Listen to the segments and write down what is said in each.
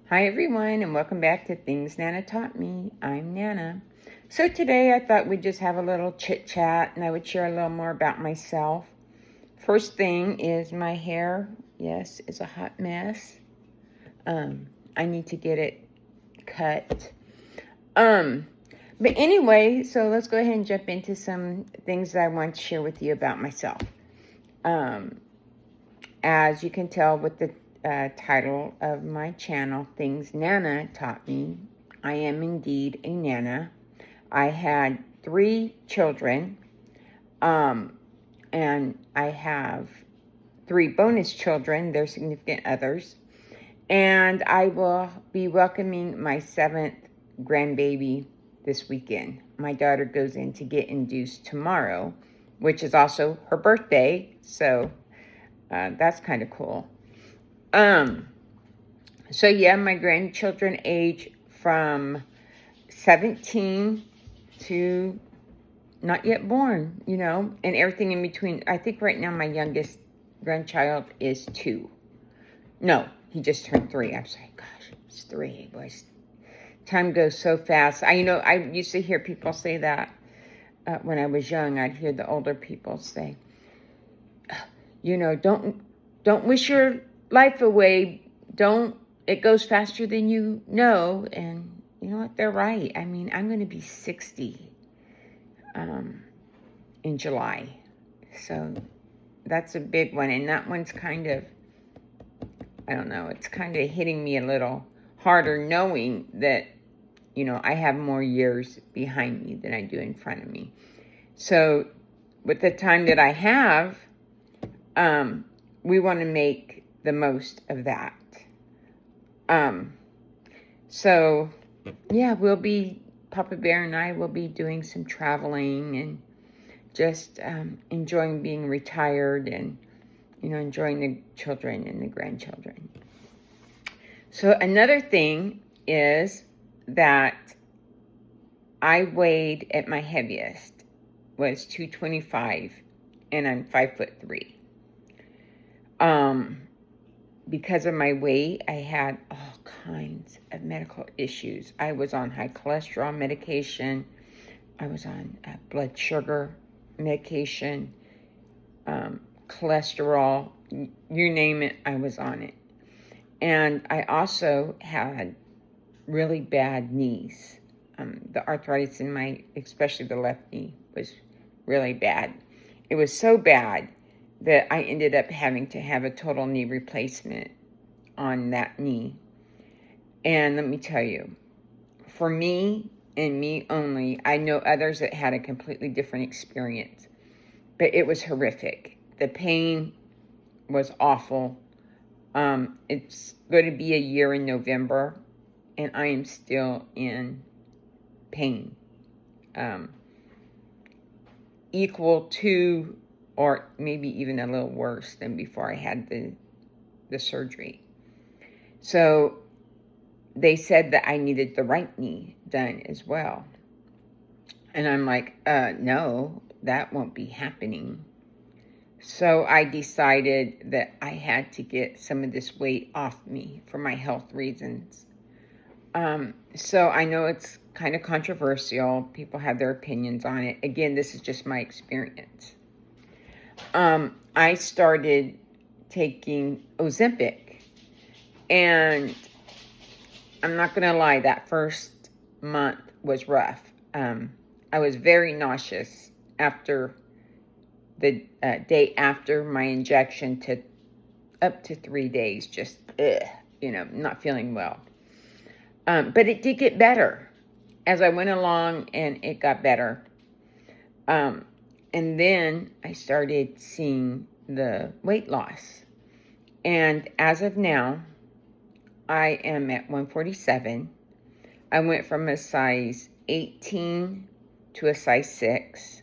Hi everyone, and welcome back to Things Nana Taught Me. I'm Nana. So today I thought we'd just have a little chit chat and I would share a little more about myself. First thing is my hair, yes, is a hot mess. I need to get it cut. But anyway, so let's go ahead and jump into some things that I want to share with you about myself. As you can tell with the title of my channel, Things Nana Taught Me, I am indeed a Nana. I had 3 children, and I have 3 bonus children, they're significant others, and I will be welcoming my 7th grandbaby this weekend. My daughter goes in to get induced tomorrow, which is also her birthday, so that's kind of cool. So yeah, my grandchildren age from 17 to not yet born, and everything in between. I think right now my youngest grandchild is 2. No, he just turned 3. I'm sorry, gosh, it's 3. Boys, time goes so fast. I used to hear people say that when I was young. I'd hear the older people say, don't wish your life away. It goes faster than you know. And you know what? They're right. I mean, I'm going to be 60 in July. So that's a big one. And that one's kind of, I don't know, it's kind of hitting me a little harder knowing that, I have more years behind me than I do in front of me. So with the time that I have, we want to make the most of that. So yeah, Papa Bear and I will be doing some traveling and just enjoying being retired and, enjoying the children and the grandchildren. So another thing is that I weighed at my heaviest was 225 and I'm 5'3". Because of my weight, I had all kinds of medical issues. I was on high cholesterol medication. I was on blood sugar medication, cholesterol, you name it, I was on it. And I also had really bad knees. The arthritis in especially the left knee, was really bad. It was so bad that I ended up having to have a total knee replacement on that knee. And let me tell you, for me and me only, I know others that had a completely different experience, but it was horrific. The pain was awful. It's going to be a year in November, and I am still in pain. Equal to, or maybe even a little worse than before I had the surgery. So they said that I needed the right knee done as well. And I'm like, no, that won't be happening. So I decided that I had to get some of this weight off me for my health reasons. So I know it's kind of controversial. People have their opinions on it. Again, this is just my experience. I started taking Ozempic, and I'm not going to lie, that first month was rough. I was very nauseous after the day after my injection to up to 3 days, just, not feeling well. But it did get better as I went along, and it got better. And then I started seeing the weight loss. And as of now, I am at 147. I went from a size 18 to a size 6.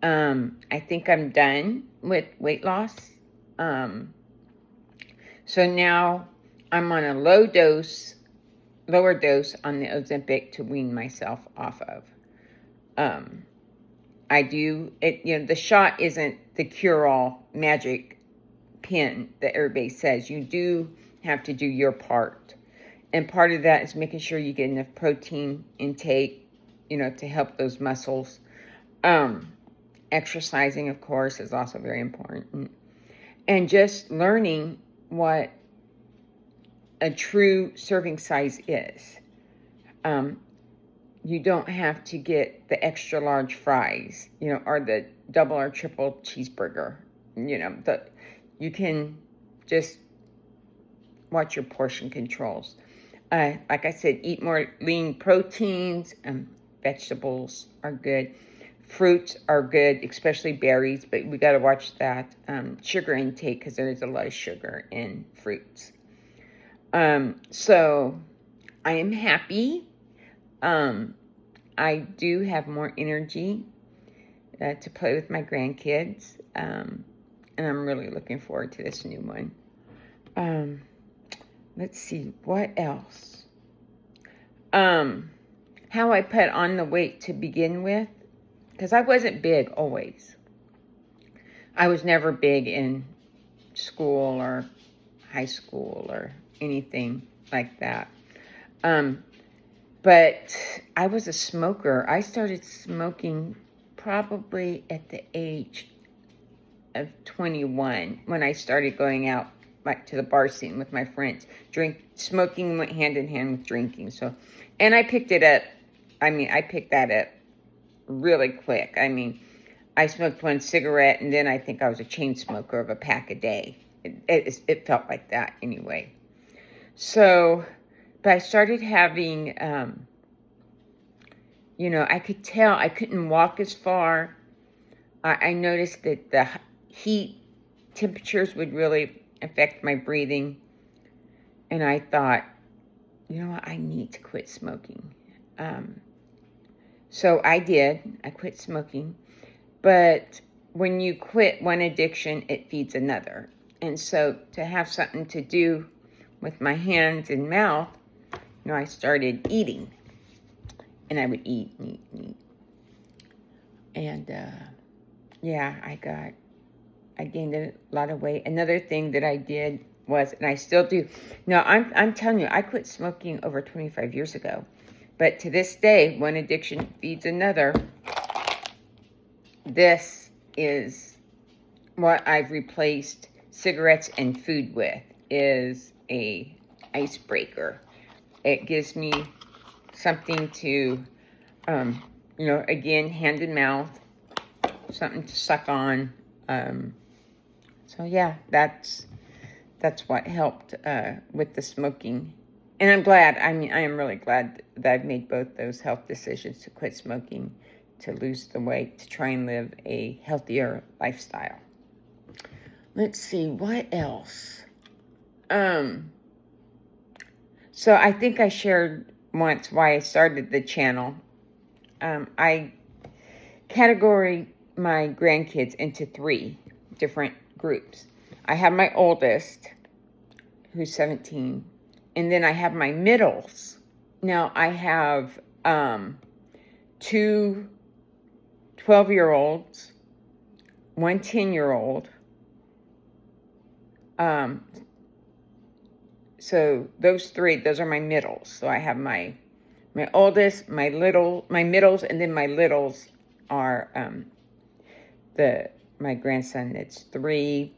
I think I'm done with weight loss. So now I'm on a lower dose on the Ozempic to wean myself off of. The shot isn't the cure-all magic pin that everybody says. You do have to do your part. And part of that is making sure you get enough protein intake, to help those muscles. Exercising, of course, is also very important. And just learning what a true serving size is. You don't have to get the extra large fries, or the double or triple cheeseburger. You can just watch your portion controls. Like I said, eat more lean proteins. Vegetables are good. Fruits are good, especially berries, but we got to watch that sugar intake, because there is a lot of sugar in fruits. So I am happy. I do have more energy to play with my grandkids, and I'm really looking forward to this new one. Let's see, what else? How I put on the weight to begin with, because I wasn't big always. I was never big in school or high school or anything like that. But I was a smoker. I started smoking probably at the age of 21, when I started going out like to the bar scene with my friends. Smoking went hand in hand with drinking. And I picked it up. I picked that up really quick. I smoked one cigarette, and then I think I was a chain smoker of a pack a day. It felt like that anyway. So, but I started having, I could tell I couldn't walk as far. I noticed that the heat temperatures would really affect my breathing. And I thought, I need to quit smoking. So I did. I quit smoking. But when you quit one addiction, it feeds another. And so to have something to do with my hands and mouth, I started eating. And I would eat. And, I gained a lot of weight. Another thing that I did was, and I still do. Now, I'm telling you, I quit smoking over 25 years ago. But to this day, one addiction feeds another. This is what I've replaced cigarettes and food with, is a icebreaker. It gives me something to, again, hand and mouth, something to suck on. So yeah, that's what helped with the smoking. And I'm glad, I am really glad that I've made both those health decisions, to quit smoking, to lose the weight, to try and live a healthier lifestyle. Let's see, what else? So I think I shared once why I started the channel. I categorize my grandkids into 3 different groups. I have my oldest, who's 17, and then I have my middles. Now I have 2 12-year-olds, 1 10-year-old. So those 3, those are my middles. So I have my oldest, my middles, and then my littles are my grandson that's 3,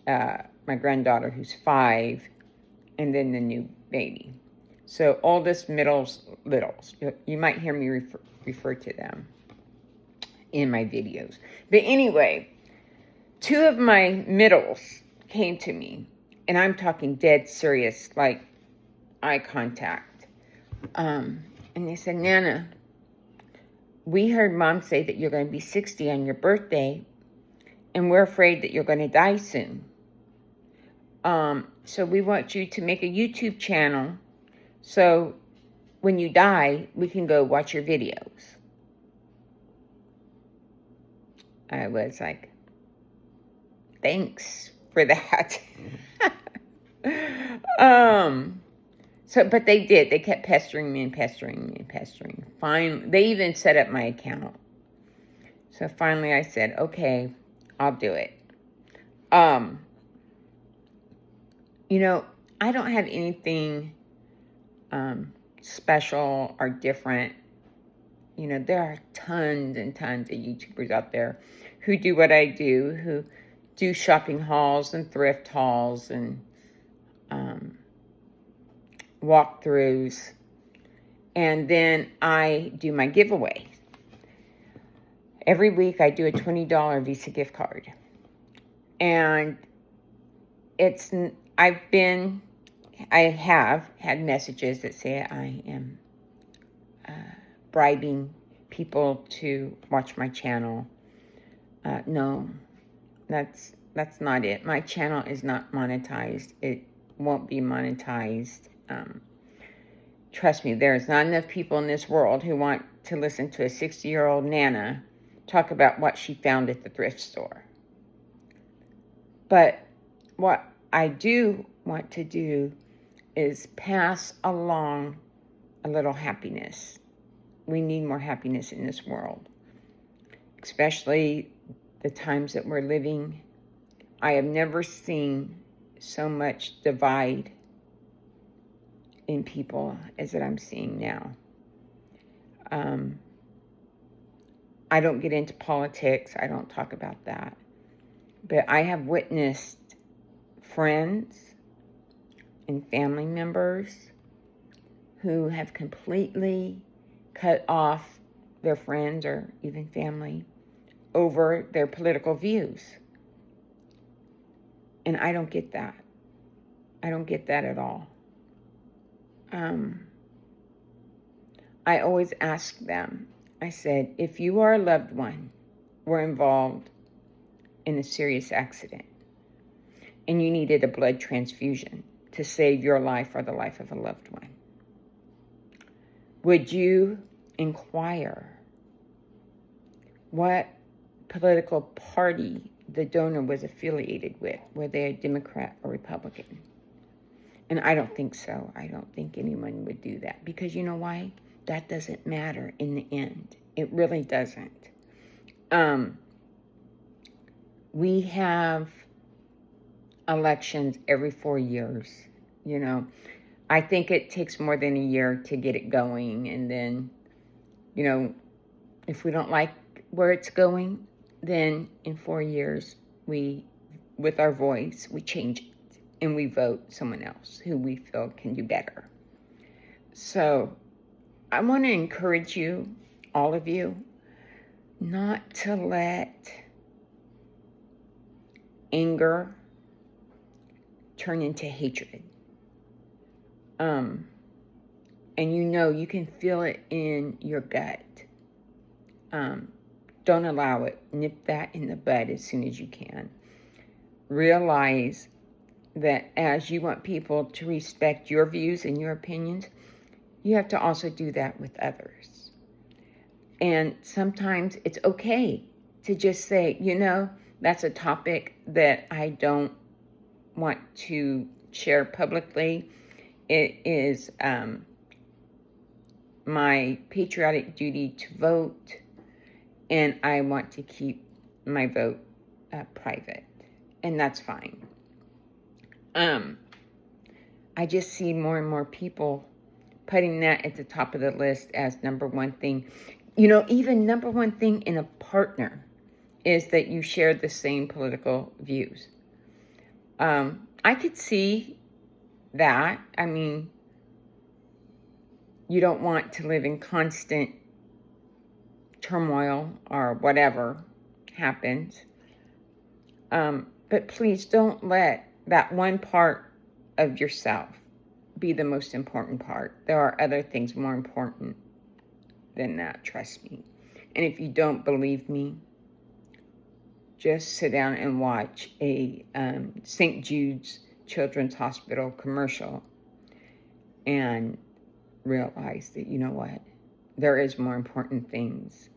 my granddaughter who's 5, and then the new baby. So oldest, middles, littles. You might hear me refer to them in my videos. But anyway, 2 of my middles came to me, and I'm talking dead serious, like eye contact. And they said, Nana, we heard Mom say that you're going to be 60 on your birthday, and we're afraid that you're going to die soon. So we want you to make a YouTube channel, so when you die, we can go watch your videos. I was like, thanks for that. But they did. They kept pestering me. Fine. They even set up my account. So finally I said, okay, I'll do it. I don't have anything special or different. You know, there are tons and tons of YouTubers out there who do what I do, who do shopping hauls and thrift hauls and walkthroughs. And then I do my giveaway. Every week I do a $20 Visa gift card. And I have had messages that say I am bribing people to watch my channel. No, that's not it. My channel is not monetized. It won't be monetized. Trust me, there's not enough people in this world who want to listen to a 60-year-old Nana talk about what she found at the thrift store. But what I do want to do is pass along a little happiness. We need more happiness in this world, especially the times that we're living. I have never seen so much divide in people as that I'm seeing now. I don't get into politics. I don't talk about that. But I have witnessed friends and family members who have completely cut off their friends or even family over their political views. And I don't get that. I don't get that at all. I always ask them, I said, if you or a loved one were involved in a serious accident and you needed a blood transfusion to save your life or the life of a loved one, would you inquire what political party the donor was affiliated with? Were they a Democrat or Republican? And I don't think so. I don't think anyone would do that. Because you know why? That doesn't matter in the end. It really doesn't. We have elections every 4 years. You know, I think it takes more than a year to get it going. And then, you know, if we don't like where it's going, then in 4 years, with our voice, we change it. And we vote someone else who we feel can do better. So I want to encourage you, all of you, not to let anger turn into hatred. And you know, you can feel it in your gut. Don't allow it. Nip that in the bud as soon as you can. Realize that as you want people to respect your views and your opinions, you have to also do that with others. And sometimes it's okay to just say, you know, that's a topic that I don't want to share publicly. It is my patriotic duty to vote, and I want to keep my vote private, and that's fine. I just see more and more people putting that at the top of the list as number one thing. You know, even number one thing in a partner is that you share the same political views. I could see that. I mean, you don't want to live in constant turmoil or whatever happens. But please don't let that one part of yourself be the most important part. There are other things more important than that, trust me. And if you don't believe me, just sit down and watch a St. Jude's Children's Hospital commercial and realize that, you know what, there is more important things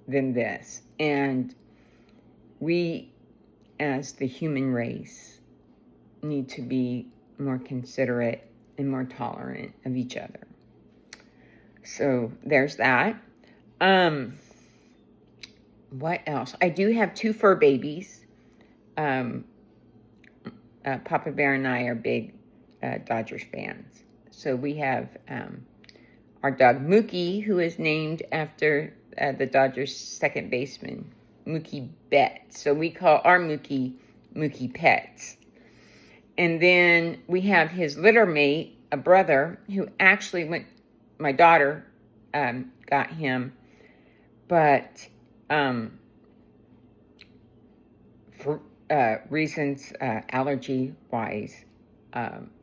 than this. And we, as the human race, need to be more considerate and more tolerant of each other. So there's that. What else? I do have 2 fur babies. Papa Bear and I are big Dodgers fans. So we have our dog Mookie, who is named after the Dodgers' second baseman, Mookie Betts. So we call our Mookie Mookie Pets. And then we have his litter mate, a brother, who actually my daughter got him, but for reasons allergy-wise,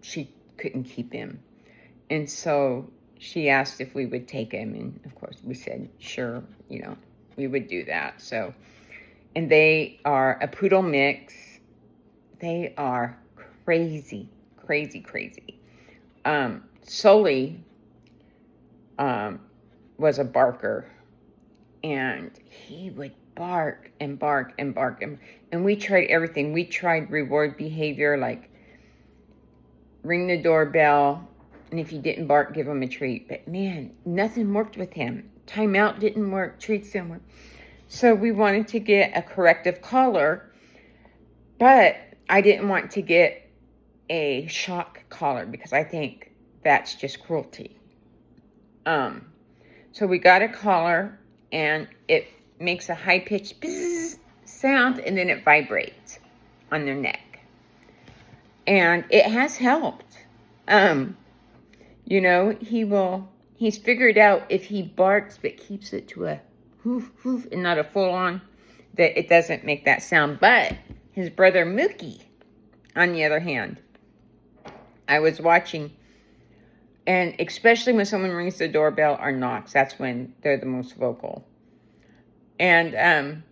she couldn't keep him. And so she asked if we would take him, and of course we said, sure, we would do that. So, and they are a poodle mix. They are crazy. Sully was a barker, and he would bark and bark and bark. And we tried everything. We tried reward behavior, like ring the doorbell, and if he didn't bark, give him a treat. But man, nothing worked with him. Timeout didn't work. Treats didn't work. So we wanted to get a corrective collar, but I didn't want to get a shock collar because I think that's just cruelty. So we got a collar, and it makes a high-pitched bzzz sound, and then it vibrates on their neck. And it has helped. He's figured out if he barks but keeps it to a hoof, hoof, and not a full-on, that it doesn't make that sound. But his brother Mookie, on the other hand, I was watching, and especially when someone rings the doorbell or knocks, that's when they're the most vocal. And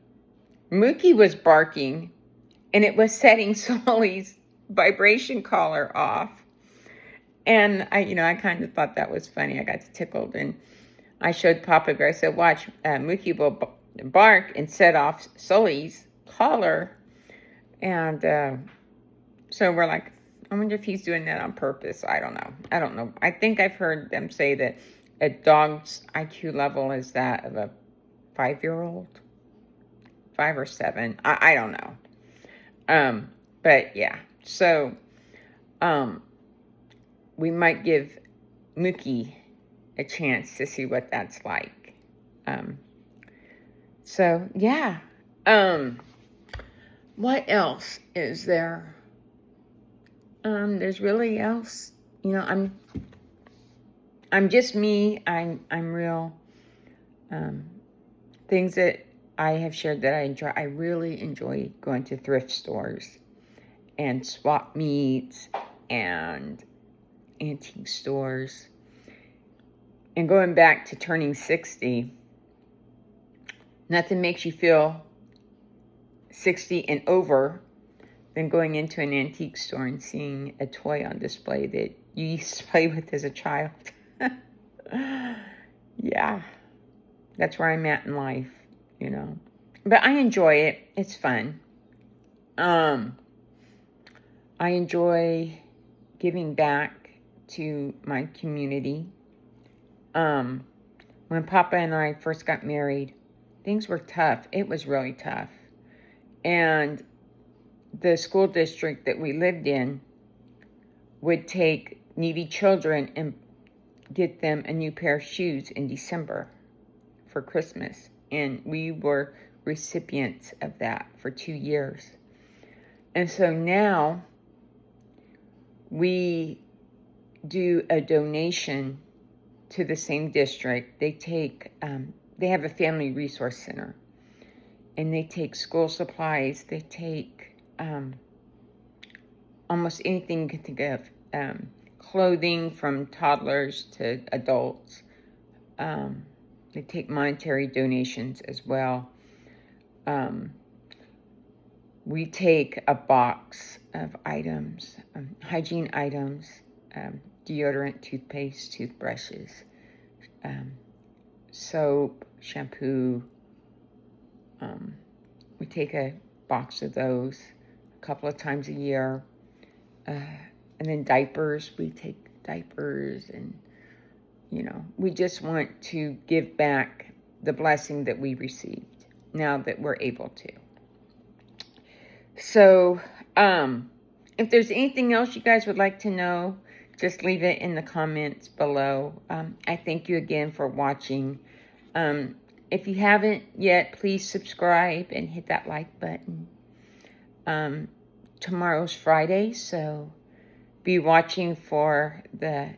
Mookie was barking, and it was setting Sully's vibration collar off. And I kind of thought that was funny. I got tickled, and I showed Papa Bear. I said, watch, Mookie will bark and set off Sully's collar. And so we're like, I wonder if he's doing that on purpose. I don't know. I think I've heard them say that a dog's IQ level is that of a 5-year-old, 5 or 7. I don't know. But yeah, so we might give Mookie a chance to see what that's like. So yeah. What else is there? There's really else. I'm just me. I'm real. Things that I have shared that I enjoy. I really enjoy going to thrift stores and swap meets and antique stores. And going back to turning 60, nothing makes you feel 60 and over than going into an antique store and seeing a toy on display that you used to play with as a child. Yeah, that's where I'm at in life, But I enjoy it. It's fun. I enjoy giving back to my community. When Papa and I first got married, things were tough. It was really tough. And the school district that we lived in would take needy children and get them a new pair of shoes in December for Christmas. And we were recipients of that for 2 years. And so now we do a donation to the same district. They have a family resource center, and they take school supplies. They take almost anything you can think of, clothing from toddlers to adults. They take monetary donations as well. We take a box of items, hygiene items, deodorant, toothpaste, toothbrushes, soap, shampoo. We take a box of those a couple of times a year. And then diapers, we take diapers, and, we just want to give back the blessing that we received now that we're able to. So, if there's anything else you guys would like to know, just leave it in the comments below. I thank you again for watching. If you haven't yet, please subscribe and hit that like button. Tomorrow's Friday, so be watching for the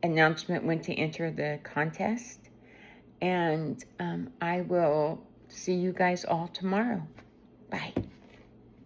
announcement when to enter the contest. And I will see you guys all tomorrow. Bye.